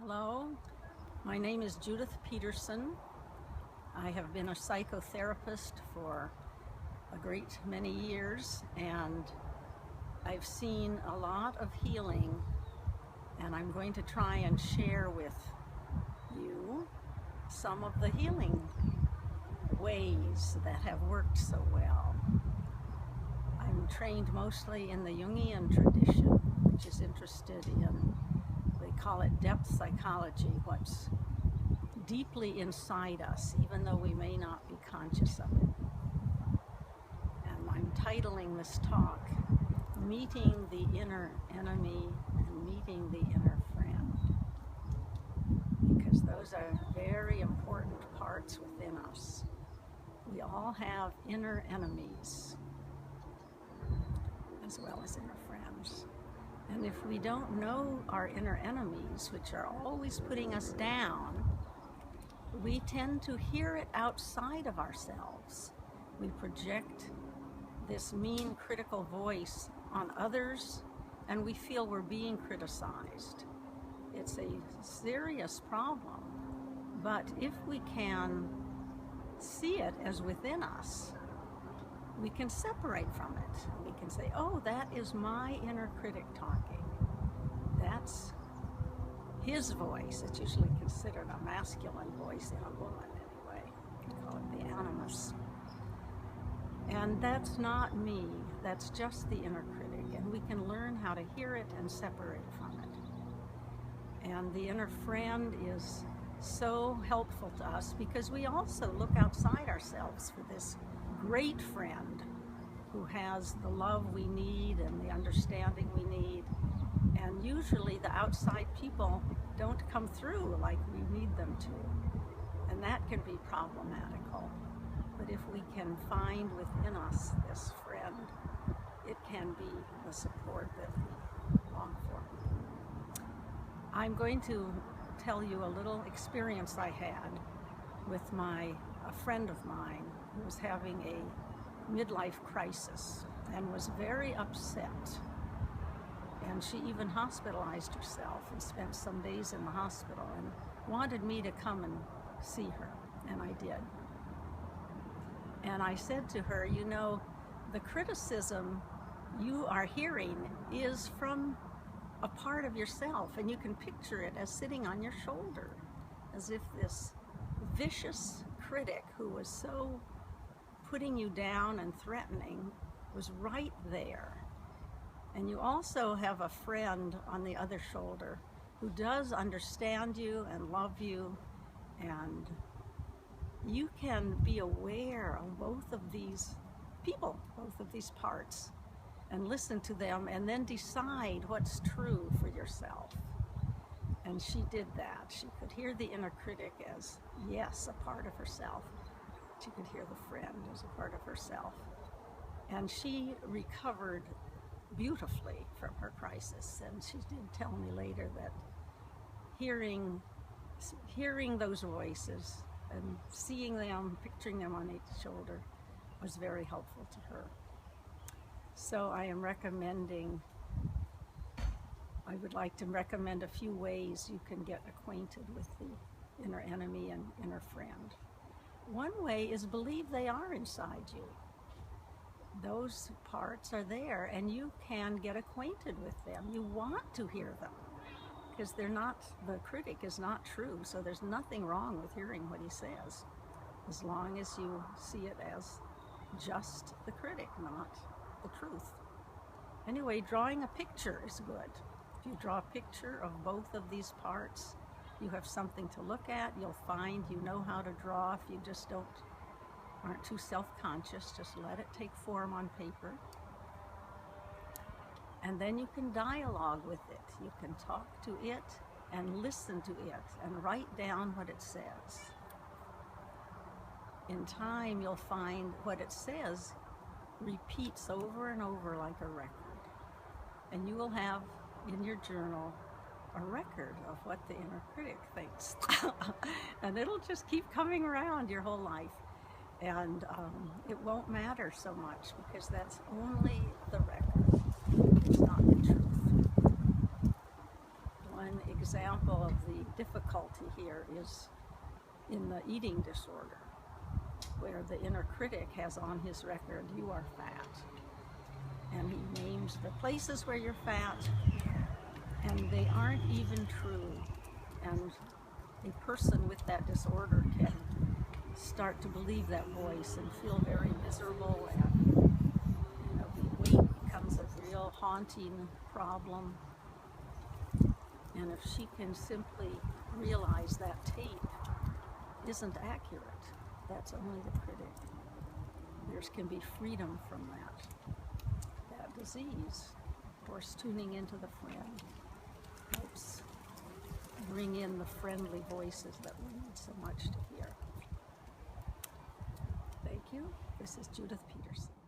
Hello, my name is Judith Peterson. I have been a psychotherapist for a great many years, and I've seen a lot of healing, and I'm going to try and share with you some of the healing ways that have worked so well. I'm trained mostly in the Jungian tradition, which is interested in, they call it depth psychology, what's deeply inside us, even though we may not be conscious of it. And I'm titling this talk, Meeting the Inner Enemy and Meeting the Inner Friend, because those are very important parts within us. We all have inner enemies as well as inner friends. And if we don't know our inner enemies, which are always putting us down, we tend to hear it outside of ourselves. We project this mean, critical voice on others, and we feel we're being criticized. It's a serious problem. But if we can see it as within us, we can separate from it. We can say, oh, that is my inner critic talking. That's his voice. It's usually considered a masculine voice in a woman anyway. We call it the Animus. And that's not me. That's just the inner critic. And we can learn how to hear it and separate from it. And the inner friend is so helpful to us because we also look outside ourselves for this great friend who has the love we need and the understanding we need. And usually the outside people don't come through like we need them to. And that can be problematical. But if we can find within us this friend, it can be the support that we long for. I'm going to tell you a little experience I had with a friend of mine who was having a midlife crisis and was very upset. And she even hospitalized herself and spent some days in the hospital and wanted me to come and see her, and I did. And I said to her, you know, the criticism you are hearing is from a part of yourself, and you can picture it as sitting on your shoulder, as if this vicious critic who was so putting you down and threatening was right there. And you also have a friend on the other shoulder who does understand you and love you, and you can be aware of both of these people, both of these parts, and listen to them and then decide what's true for yourself. And she did that. She could hear the inner critic as, yes, a part of herself. She could hear the friend as a part of herself. And she recovered beautifully from her crisis. And she did tell me later that hearing those voices and seeing them, picturing them on each shoulder was very helpful to her. So I would like to recommend a few ways you can get acquainted with the inner enemy and inner friend. One way is believe they are inside you. Those parts are there, and you can get acquainted with them. You want to hear them because the critic is not true, so there's nothing wrong with hearing what he says, as long as you see it as just the critic, not the truth. Anyway, drawing a picture is good. If you draw a picture of both of these parts, you have something to look at. You'll find you know how to draw if you just aren't too self-conscious. Just let it take form on paper. And then you can dialogue with it. You can talk to it and listen to it and write down what it says. In time, you'll find what it says repeats over and over like a record. And you will have in your journal a record of what the inner critic thinks. And it'll just keep coming around your whole life. And it won't matter so much because that's only the record. It's not the truth. One example of the difficulty here is in the eating disorder, where the inner critic has on his record, "You are fat." And he names the places where you're fat, and they aren't even true. And a person with that disorder can start to believe that voice and feel very miserable, and weight becomes a real haunting problem. And if she can simply realize that tape isn't accurate, that's only the critic, there can be freedom from that disease. Of course, tuning into the friend helps bring in the friendly voices that we need so much to hear. Thank you. This is Judith Peterson.